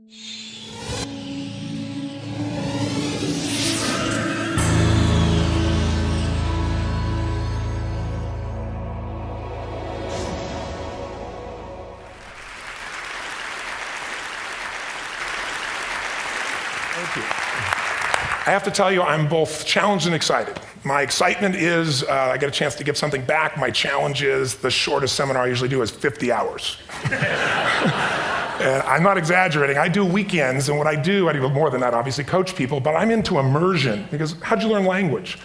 Thank you. I have to tell you, I'm both challenged and excited. My excitement is I get a chance to give something back. My challenge is the shortest seminar I usually do is 50 hours. And I'm not exaggerating. I do weekends, and what I do more than that, obviously, coach people, but I'm into immersion, because how'd you learn language?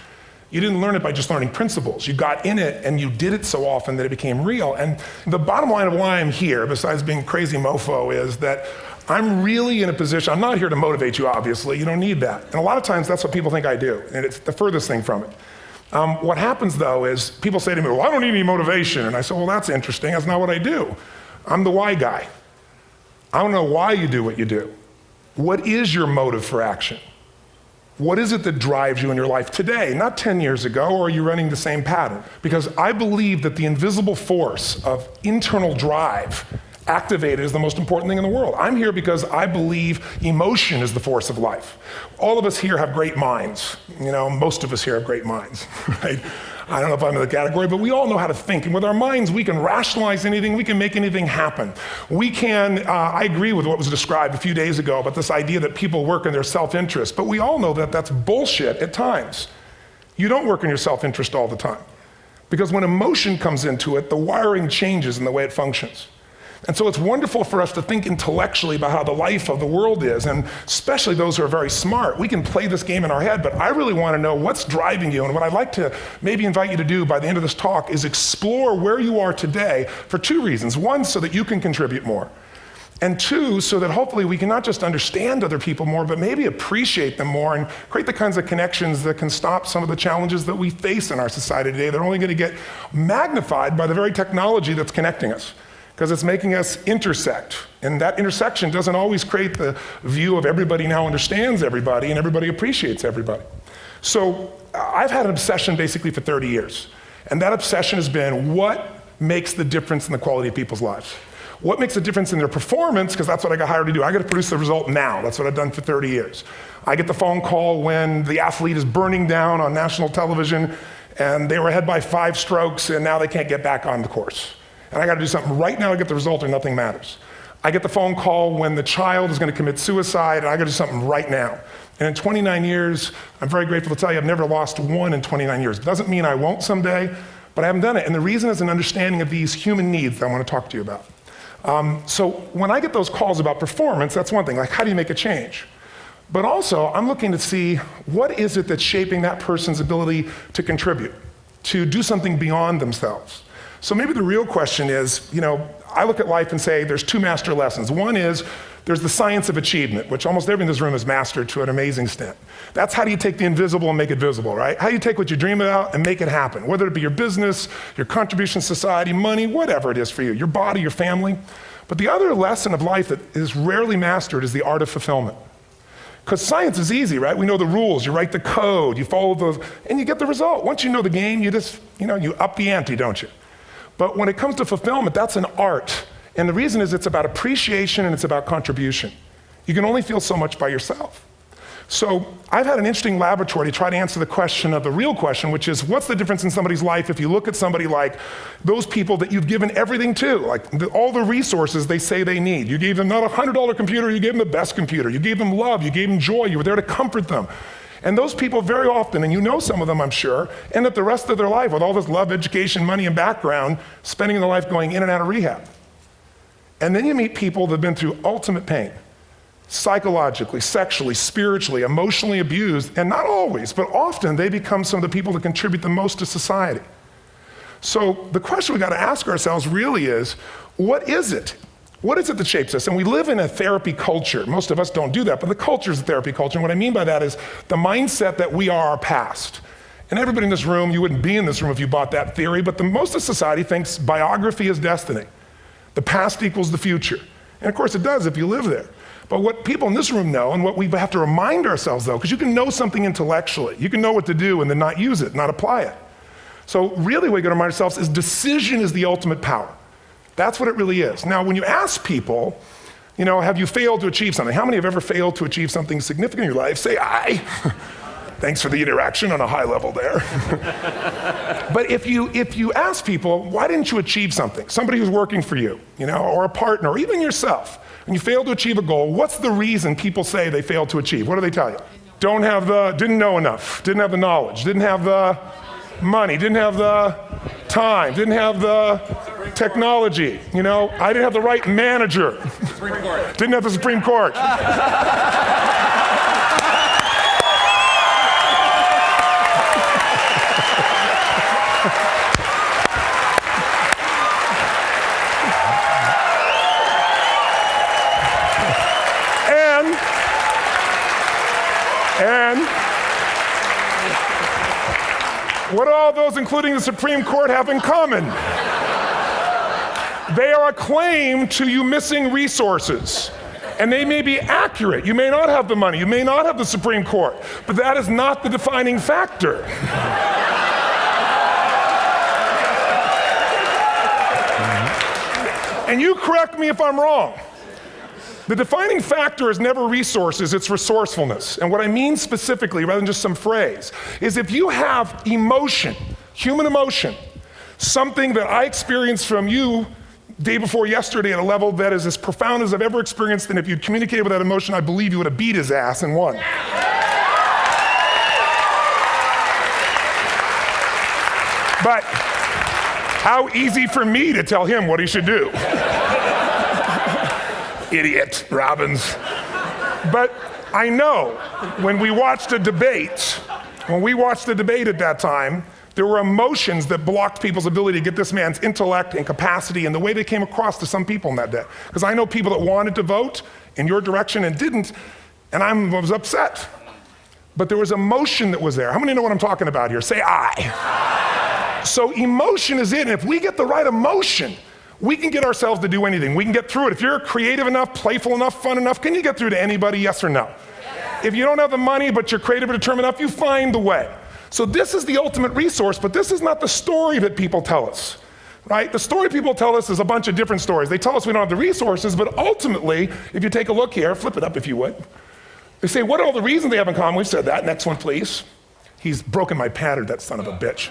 You didn't learn it by just learning principles. You got in it, and you did it so often that it became real. And the bottom line of why I'm here, besides being a crazy mofo, is that I'm really in a position, I'm not here to motivate you, obviously, you don't need that. And a lot of times that's what people think I do, and it's the furthest thing from it. What happens though is people say to me, well, I don't need any motivation. And I say, well, that's interesting, that's not what I do. I'm the why guy. I don't know why you do what you do. What is your motive for action? What is it that drives you in your life today, not 10 years ago, or are you running the same pattern? Because I believe that the invisible force of internal drive activated is the most important thing in the world. I'm here because I believe emotion is the force of life. All of us here have great minds. You know, most of us here have great minds, right? I don't know if I'm in the category, but we all know how to think. And with our minds, we can rationalize anything, we can make anything happen. We can, I agree with what was described a few days ago about this idea that people work in their self-interest, but we all know that that's bullshit at times. You don't work in your self-interest all the time. Because when emotion comes into it, the wiring changes in the way it functions. And so it's wonderful for us to think intellectually about how the life of the world is, and especially those who are very smart. We can play this game in our head, but I really want to know what's driving you. And what I'd like to maybe invite you to do by the end of this talk is explore where you are today for two reasons. One, so that you can contribute more. And two, so that hopefully we can not just understand other people more, but maybe appreciate them more and create the kinds of connections that can stop some of the challenges that we face in our society today. They're only going to get magnified by the very technology that's connecting us, because it's making us intersect. And that intersection doesn't always create the view of everybody now understands everybody and everybody appreciates everybody. So I've had an obsession basically for 30 years. And that obsession has been what makes the difference in the quality of people's lives? What makes a difference in their performance? Because that's what I got hired to do. I got to produce the result now. That's what I've done for 30 years. I get the phone call when the athlete is burning down on national television and they were ahead by 5 strokes and now they can't get back on the course. And I got to do something right now to get the result or nothing matters. I get the phone call when the child is going to commit suicide, and I got to do something right now. And in 29 years, I'm very grateful to tell you I've never lost one in 29 years. It doesn't mean I won't someday, but I haven't done it. And the reason is an understanding of these human needs that I want to talk to you about. So when I get those calls about performance, that's one thing, like how do you make a change? But also, I'm looking to see what is it that's shaping that person's ability to contribute, to do something beyond themselves. So maybe the real question is, you know, I look at life and say there's 2 master lessons. One is there's the science of achievement, which almost everyone in this room has mastered to an amazing extent. That's how do you take the invisible and make it visible, right? How do you take what you dream about and make it happen? Whether it be your business, your contribution to society, money, whatever it is for you, your body, your family. But the other lesson of life that is rarely mastered is the art of fulfillment. Because science is easy, right? We know the rules, you write the code, you follow those, and you get the result. Once you know the game, you just, you up the ante, don't you? But when it comes to fulfillment, that's an art. And the reason is it's about appreciation and it's about contribution. You can only feel so much by yourself. So I've had an interesting laboratory to try to answer the question of the real question, which is what's the difference in somebody's life if you look at somebody like those people that you've given everything to, like all the resources they say they need. You gave them not a $100 computer, you gave them the best computer. You gave them love, you gave them joy, you were there to comfort them. And those people very often, and you know some of them I'm sure, end up the rest of their life with all this love, education, money, and background, spending their life going in and out of rehab. And then you meet people that have been through ultimate pain, psychologically, sexually, spiritually, emotionally abused, and not always, but often they become some of the people that contribute the most to society. So the question we got to ask ourselves really is, what is it? What is it that shapes us? And we live in a therapy culture. Most of us don't do that, but the culture is a therapy culture. And what I mean by that is the mindset that we are our past. And everybody in this room, you wouldn't be in this room if you bought that theory, but most of society thinks biography is destiny. The past equals the future. And of course it does if you live there. But what people in this room know, and what we have to remind ourselves though, because you can know something intellectually, you can know what to do and then not use it, not apply it. So really what we got to remind ourselves is decision is the ultimate power. That's what it really is. Now, when you ask people, Have you failed to achieve something? How many have ever failed to achieve something significant in your life? Say aye. Thanks for the interaction on a high level there. But if you ask people, why didn't you achieve something? Somebody who's working for you, or a partner, or even yourself, and you failed to achieve a goal, what's the reason people say they failed to achieve? What do they tell you? Didn't know enough, didn't have the knowledge, didn't have the money, didn't have the time, didn't have the technology, I didn't have the right manager. Didn't have the Supreme Court. And what do all those, including the Supreme Court, have in common? They are a claim to you missing resources. And they may be accurate. You may not have the money. You may not have the Supreme Court. But that is not the defining factor. And you correct me if I'm wrong. The defining factor is never resources, it's resourcefulness. And what I mean specifically, rather than just some phrase, is if you have emotion, human emotion, something that I experienced from you day before yesterday at a level that is as profound as I've ever experienced, and if you'd communicated with that emotion, I believe you would have beat his ass and won. But how easy for me to tell him what he should do. Idiot, Robbins. But I know when we watched a debate, at that time, there were emotions that blocked people's ability to get this man's intellect and capacity and the way they came across to some people in that day. Because I know people that wanted to vote in your direction and didn't, and I was upset. But there was emotion that was there. How many know what I'm talking about here? Say aye. So emotion is it, and if we get the right emotion, we can get ourselves to do anything. We can get through it. If you're creative enough, playful enough, fun enough, can you get through to anybody, yes or no? Yes. If you don't have the money, but you're creative and determined enough, you find the way. So this is the ultimate resource, but this is not the story that people tell us, right? The story people tell us is a bunch of different stories. They tell us we don't have the resources, but ultimately, if you take a look here, flip it up if you would. They say, what are all the reasons they have in common? We've said that. Next one, please. He's broken my pattern, that son of a bitch.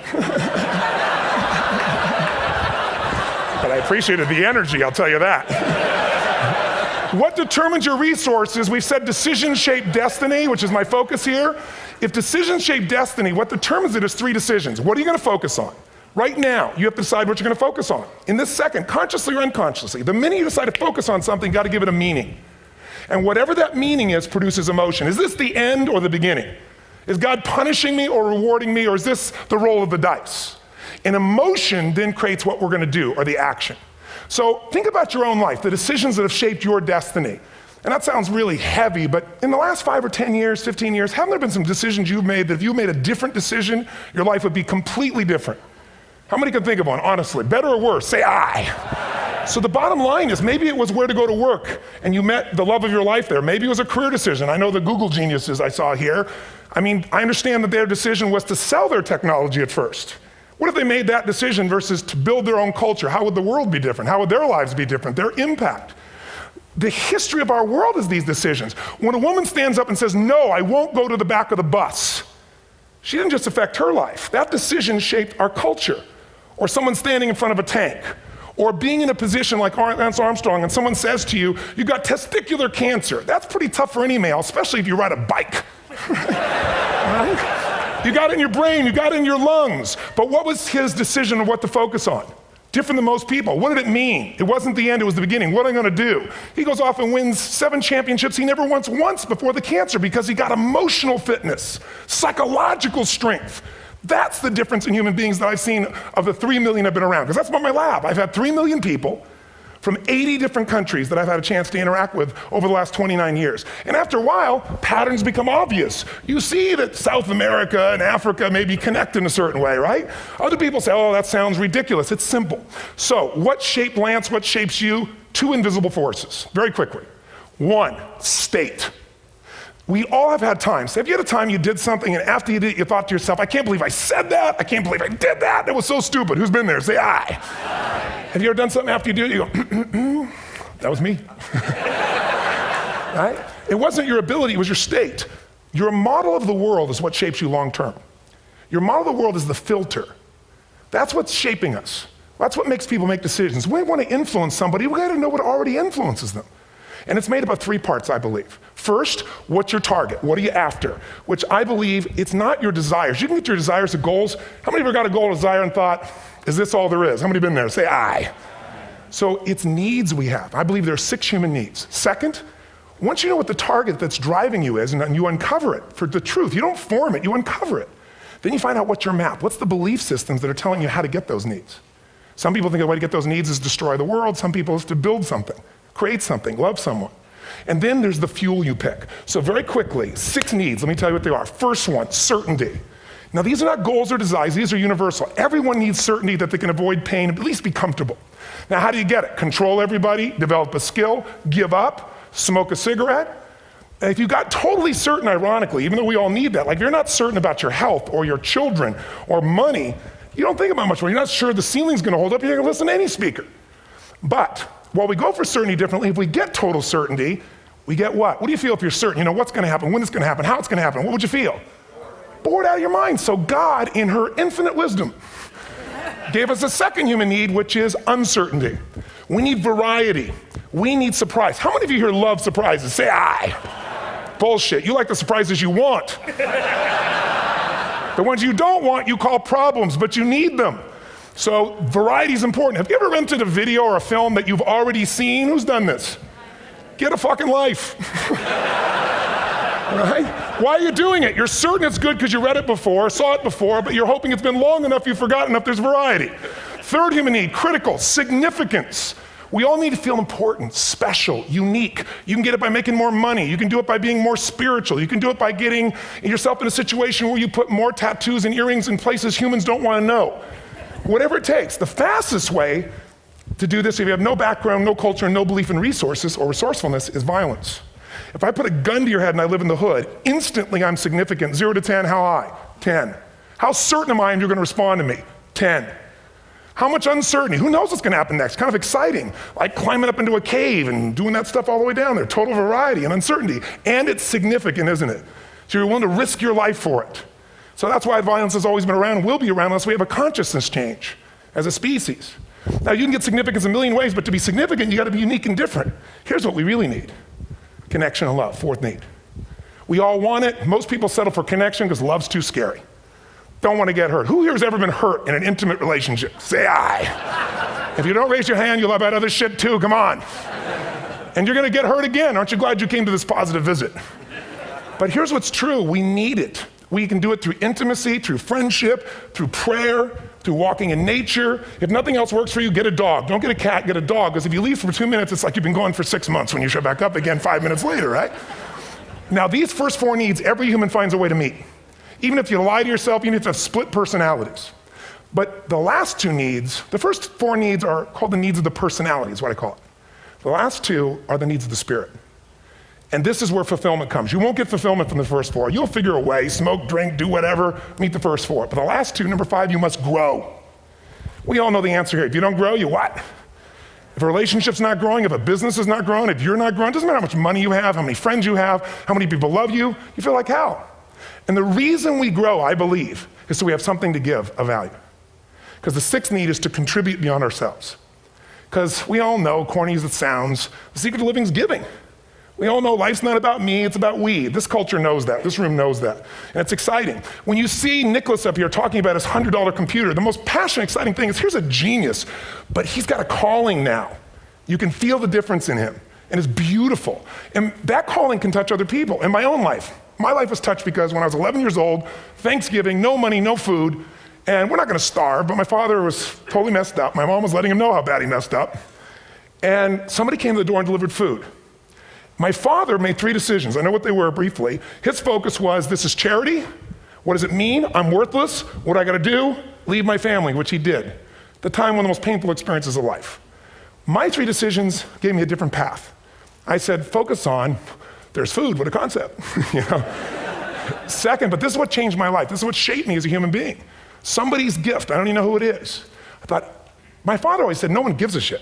But I appreciated the energy, I'll tell you that. What determines your resources? We've said decisions shape destiny, which is my focus here. If decisions shape destiny, what determines it is 3 decisions. What are you going to focus on? Right now, you have to decide what you're going to focus on. In this second, consciously or unconsciously, the minute you decide to focus on something, you've got to give it a meaning. And whatever that meaning is produces emotion. Is this the end or the beginning? Is God punishing me or rewarding me, or is this the roll of the dice? And emotion then creates what we're going to do, or the action. So think about your own life, the decisions that have shaped your destiny. And that sounds really heavy, but in the last 5 or 10 years, 15 years, haven't there been some decisions you've made that if you made a different decision, your life would be completely different? How many can think of one, honestly? Better or worse? Say aye. So the bottom line is maybe it was where to go to work and you met the love of your life there. Maybe it was a career decision. I know the Google geniuses I saw here. I understand that their decision was to sell their technology at first. What if they made that decision versus to build their own culture? How would the world be different? How would their lives be different? Their impact. The history of our world is these decisions. When a woman stands up and says, no, I won't go to the back of the bus, she didn't just affect her life. That decision shaped our culture. Or someone standing in front of a tank. Or being in a position like Lance Armstrong and someone says to you, you got testicular cancer. That's pretty tough for any male, especially if you ride a bike. Right? You got it in your brain, you got it in your lungs. But what was his decision of what to focus on? Different than most people. What did it mean? It wasn't the end, it was the beginning. What am I gonna do? He goes off and wins 7 championships he never won once before the cancer because he got emotional fitness, psychological strength. That's the difference in human beings that I've seen of the 3 million I've been around. Because that's what my lab. I've had 3 million people from 80 different countries that I've had a chance to interact with over the last 29 years. And after a while, patterns become obvious. You see that South America and Africa maybe connect in a certain way, right? Other people say, oh, that sounds ridiculous. It's simple. So what shaped Lance? What shapes you? 2 invisible forces, very quickly. 1, state. We all have had times. Have you had a time you did something and after you did it, you thought to yourself, I can't believe I said that. I can't believe I did that. That was so stupid. Who's been there? Say aye. Have you ever done something after you do it, you go, that was me. right? It wasn't your ability, it was your state. Your model of the world is what shapes you long term. Your model of the world is the filter. That's what's shaping us. That's what makes people make decisions. When we want to influence somebody, we got to know what already influences them. And it's made up of 3 parts, I believe. First, what's your target? What are you after? Which I believe, it's not your desires. You can get your desires to goals. How many of you got a goal or desire and thought, is this all there is? How many have been there? Say aye. So it's needs we have. I believe there are 6 human needs. Second, once you know what the target that's driving you is, and you uncover it for the truth, you don't form it, you uncover it. Then you find out what's your map. What's the belief systems that are telling you how to get those needs? Some people think the way to get those needs is destroy the world. Some people is to build something, create something, love someone. And then there's the fuel you pick. So very quickly, 6 needs, let me tell you what they are. First one, certainty. Now these are not goals or desires, these are universal. Everyone needs certainty that they can avoid pain, at least be comfortable. Now how do you get it? Control everybody, develop a skill, give up, smoke a cigarette. And if you got totally certain, ironically, even though we all need that, like if you're not certain about your health or your children or money, you don't think about much more. You're not sure the ceiling's gonna hold up, you're gonna listen to any speaker. But while we go for certainty differently, if we get total certainty, we get what? What do you feel if you're certain? You know what's gonna happen, when it's gonna happen, how it's gonna happen, what would you feel? Bored out of your mind. So God, in her infinite wisdom, gave us a second human need, which is uncertainty. We need variety. We need surprise. How many of you here love surprises? Say aye. Bullshit. You like the surprises you want. The ones you don't want, you call problems, but you need them. So variety is important. Have you ever rented a video or a film that you've already seen? Who's done this? Get a fucking life. Right? Why are you doing it? You're certain it's good because you read it before, saw it before, but you're hoping it's been long enough you've forgotten enough there's variety. Third human need, critical, significance. We all need to feel important, special, unique. You can get it by making more money. You can do it by being more spiritual. You can do it by getting yourself in a situation where you put more tattoos and earrings in places humans don't want to know. Whatever it takes. The fastest way to do this, if you have no background, no culture, and no belief in resources or resourcefulness, is violence. If I put a gun to your head and I live in the hood, instantly I'm significant. 0 to 10, how high? 10. How certain am I you're going to respond to me? 10. How much uncertainty? Who knows what's going to happen next? Kind of exciting, like climbing up into a cave and doing that stuff all the way down there. Total variety and uncertainty. And it's significant, isn't it? So you're willing to risk your life for it. So that's why violence has always been around and will be around unless we have a consciousness change as a species. Now you can get significance a million ways, but to be significant, you got to be unique and different. Here's what we really need. Connection and love, fourth need. We all want it. Most people settle for connection because love's too scary. Don't want to get hurt. Who here has ever been hurt in an intimate relationship? Say aye. If you don't raise your hand, you'll have had other shit too, come on. And you're going to get hurt again. Aren't you glad you came to this positive visit? But here's what's true, we need it. We can do it through intimacy, through friendship, through prayer, through walking in nature. If nothing else works for you, get a dog. Don't get a cat, get a dog, because if you leave for 2 minutes, it's like you've been gone for 6 months when you show back up again 5 minutes later, right? Now these first 4 needs, every human finds a way to meet. Even if you lie to yourself, even if you have split personalities. But the last 2 needs, the first 4 needs are called the needs of the personality, is what I call it. The last 2 are the needs of the spirit. And this is where fulfillment comes. You won't get fulfillment from the first 4. You'll figure a way, smoke, drink, do whatever, meet the first 4. But the last 2, number 5, you must grow. We all know the answer here. If you don't grow, you what? If a relationship's not growing, if a business is not growing, if you're not growing, it doesn't matter how much money you have, how many friends you have, how many people love you, you feel like hell. And the reason we grow, I believe, is so we have something to give of value. Because the 6th need is to contribute beyond ourselves. Because we all know, corny as it sounds, the secret of living is giving. We all know life's not about me, it's about we. This culture knows that, this room knows that. And it's exciting. When you see Nicholas up here talking about his $100 computer, the most passionate, exciting thing is here's a genius, but he's got a calling now. You can feel the difference in him, and it's beautiful. And that calling can touch other people. In my own life, my life was touched because when I was 11 years old, Thanksgiving, no money, no food, and we're not gonna starve, but my father was totally messed up. My mom was letting him know how bad he messed up. And somebody came to the door and delivered food. My father made 3 decisions. I know what they were briefly. His focus was, this is charity. What does it mean? I'm worthless. What do I gotta do? Leave my family, which he did. The time, one of the most painful experiences of life. My 3 decisions gave me a different path. I said, focus on, there's food, what a concept. You know? Second, but this is what changed my life. This is what shaped me as a human being. Somebody's gift, I don't even know who it is. I thought, my father always said, no one gives a shit.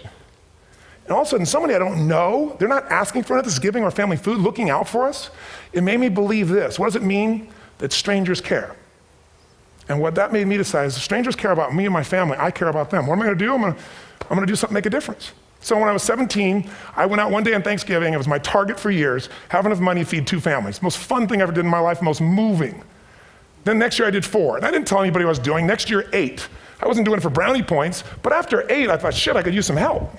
And all of a sudden, somebody I don't know, they're not asking for it, this is giving our family food, looking out for us. It made me believe this. What does it mean? That strangers care. And what that made me decide is if strangers care about me and my family, I care about them. What am I gonna do? I'm gonna do something to make a difference. So when I was 17, I went out one day on Thanksgiving. It was my target for years, have enough money to feed 2 families. Most fun thing I ever did in my life, most moving. Then next year I did 4, and I didn't tell anybody what I was doing. Next year, 8. I wasn't doing it for brownie points, but after 8, I thought, shit, I could use some help.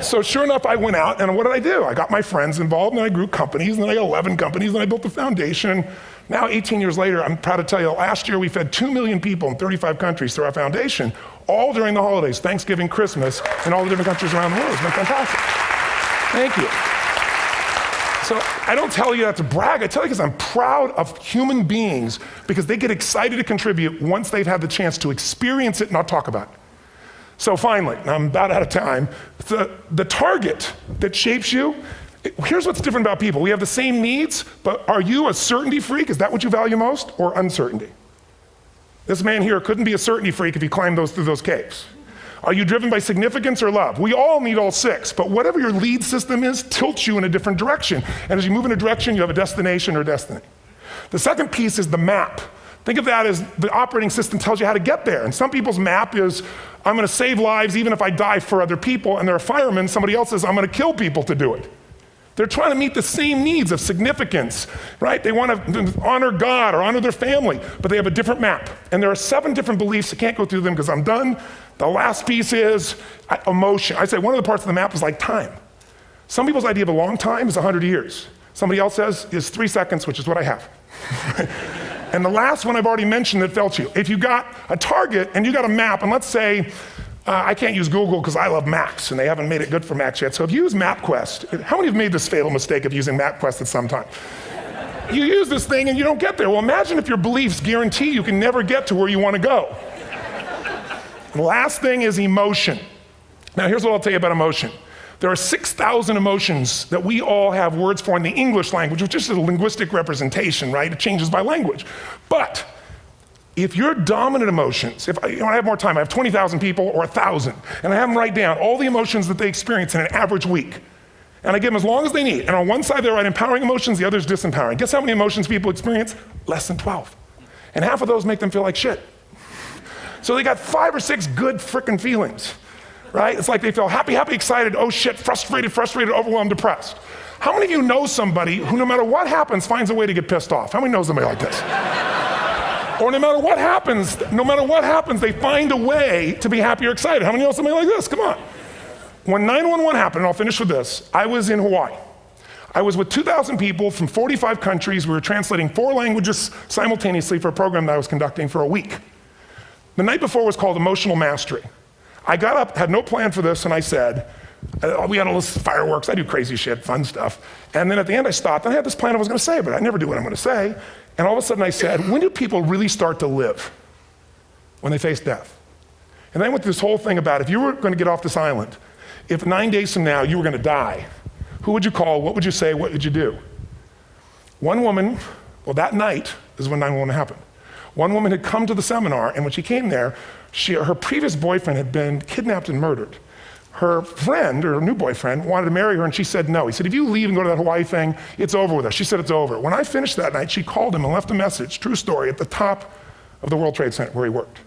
So sure enough, I went out, and what did I do? I got my friends involved, and I grew companies, and then I got 11 companies, and I built the foundation. Now, 18 years later, I'm proud to tell you, last year we fed 2 million people in 35 countries through our foundation, all during the holidays, Thanksgiving, Christmas, in all the different countries around the world. It's been fantastic. Thank you. So I don't tell you that to brag, I tell you because I'm proud of human beings because they get excited to contribute once they've had the chance to experience it, not talk about it. So finally, I'm about out of time, the target that shapes you, here's what's different about people. We have the same needs, but are you a certainty freak? Is that what you value most, or uncertainty? This man here couldn't be a certainty freak if he climbed through those caves. Are you driven by significance or love? We all need all 6, but whatever your lead system is tilts you in a different direction. And as you move in a direction, you have a destination or destiny. The second piece is the map. Think of that as the operating system tells you how to get there. And some people's map is, I'm gonna save lives even if I die for other people, and they're a fireman. Somebody else says, I'm gonna kill people to do it. They're trying to meet the same needs of significance, right? They want to honor God or honor their family, but they have a different map. And there are 7 different beliefs. I can't go through them because I'm done. The last piece is emotion. I say one of the parts of the map is like time. Some people's idea of a long time is 100 years. Somebody else says is 3 seconds, which is what I have. And the last one I've already mentioned that felt you. If you got a target and you got a map, and let's say, I can't use Google because I love maps and they haven't made it good for Macs yet. So if you use MapQuest, how many have made this fatal mistake of using MapQuest at some time? You use this thing and you don't get there. Well, imagine if your beliefs guarantee you can never get to where you want to go. The last thing is emotion. Now here's what I'll tell you about emotion. There are 6,000 emotions that we all have words for in the English language, which is a linguistic representation, right? It changes by language. But if your dominant emotions, if I have more time, I have 20,000 people or 1,000, and I have them write down all the emotions that they experience in an average week. And I give them as long as they need. And on one side they write empowering emotions, the other is disempowering. Guess how many emotions people experience? Less than 12. And half of those make them feel like shit. So they got 5 or 6 good frickin' feelings, right? It's like they feel happy, happy, excited, oh shit, frustrated, overwhelmed, depressed. How many of you know somebody who no matter what happens finds a way to get pissed off? How many know somebody like this? Or no matter what happens, they find a way to be happy or excited. How many know somebody like this? Come on. When 911 happened, and I'll finish with this, I was in Hawaii. I was with 2,000 people from 45 countries. We were translating 4 languages simultaneously for a program that I was conducting for a week. The night before was called Emotional Mastery. I got up, had no plan for this, and I said, we had all this fireworks, I do crazy shit, fun stuff. And then at the end I stopped, and I had this plan I was gonna say, but I never do what I'm gonna say. And all of a sudden I said, when do people really start to live? When they face death. And then I went through this whole thing about if you were gonna get off this island, if 9 days from now you were gonna die, who would you call, what would you say, what would you do? One woman, well that night is when 911 happened. One woman had come to the seminar, and when she came there, her previous boyfriend had been kidnapped and murdered. Her friend, or her new boyfriend, wanted to marry her, and she said no. He said, if you leave and go to that Hawaii thing, it's over with us. She said it's over. When I finished that night, she called him and left a message, true story, at the top of the World Trade Center where he worked,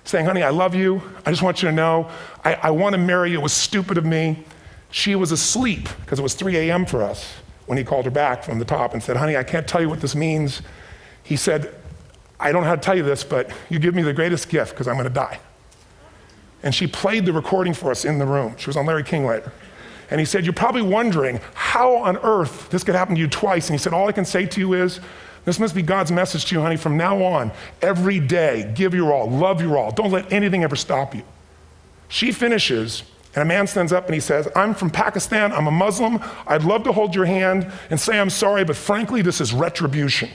saying, honey, I love you. I just want you to know, I want to marry you. It was stupid of me. She was asleep, because it was 3 a.m. for us, when he called her back from the top and said, honey, I can't tell you what this means. He said, I don't know how to tell you this, but you give me the greatest gift because I'm going to die. And she played the recording for us in the room. She was on Larry King later. And he said, you're probably wondering how on earth this could happen to you twice. And he said, all I can say to you is, this must be God's message to you, honey. From now on, every day, give your all, love your all. Don't let anything ever stop you. She finishes, and a man stands up and he says, I'm from Pakistan, I'm a Muslim. I'd love to hold your hand and say I'm sorry, but frankly, this is retribution.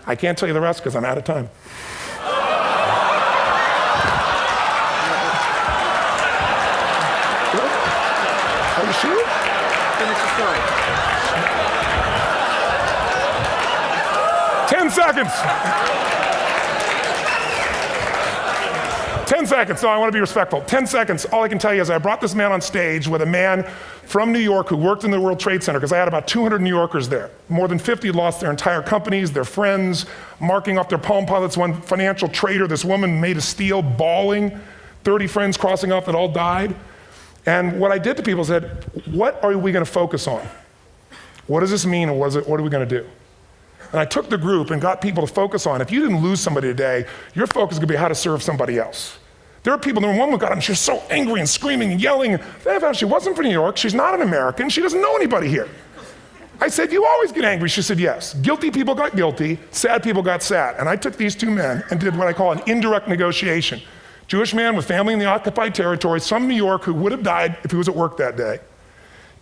I can't tell you the rest because I'm out of time. Are you sure? Finish the story. 10 seconds. 10 seconds. No, I want to be respectful. 10 seconds. All I can tell you is I brought this man on stage with a man from New York who worked in the World Trade Center, because I had about 200 New Yorkers there. More than 50 lost their entire companies, their friends, marking off their Palm Pilots. One financial trader, this woman made of steel, bawling, 30 friends crossing off that all died. And what I did to people said, what are we going to focus on? What does this mean, and what are we going to do? And I took the group and got people to focus on, if you didn't lose somebody today, your focus is going to be how to serve somebody else. There are people, the woman got up and she was so angry and screaming and yelling. And she wasn't from New York, she's not an American, she doesn't know anybody here. I said, you always get angry. She said, yes. Guilty people got guilty, sad people got sad. And I took these two men and did what I call an indirect negotiation. Jewish man with family in the occupied territories from New York who would have died if he was at work that day.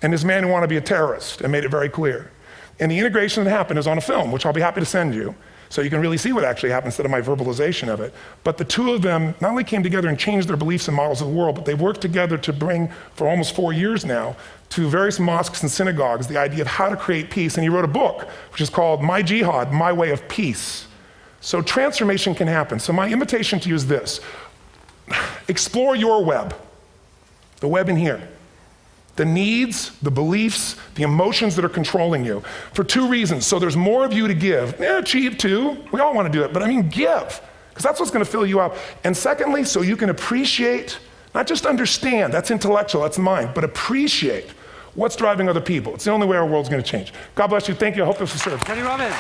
And this man who wanted to be a terrorist, and made it very clear. And the integration that happened is on a film, which I'll be happy to send you, so you can really see what actually happened instead of my verbalization of it. But the two of them not only came together and changed their beliefs and models of the world, but they've worked together to bring, for almost 4 years now, to various mosques and synagogues, the idea of how to create peace. And he wrote a book, which is called My Jihad, My Way of Peace. So transformation can happen. So my invitation to you is this. Explore your web, the web in here. The needs, the beliefs, the emotions that are controlling you, for two reasons. So there's more of you to give. Achieve too, we all want to do it, but I mean give, because that's what's going to fill you up. And secondly, so you can appreciate, not just understand, that's intellectual, that's mind, but appreciate what's driving other people. It's the only way our world's going to change. God bless you, thank you, I hope this will serve. Teddy Robbins.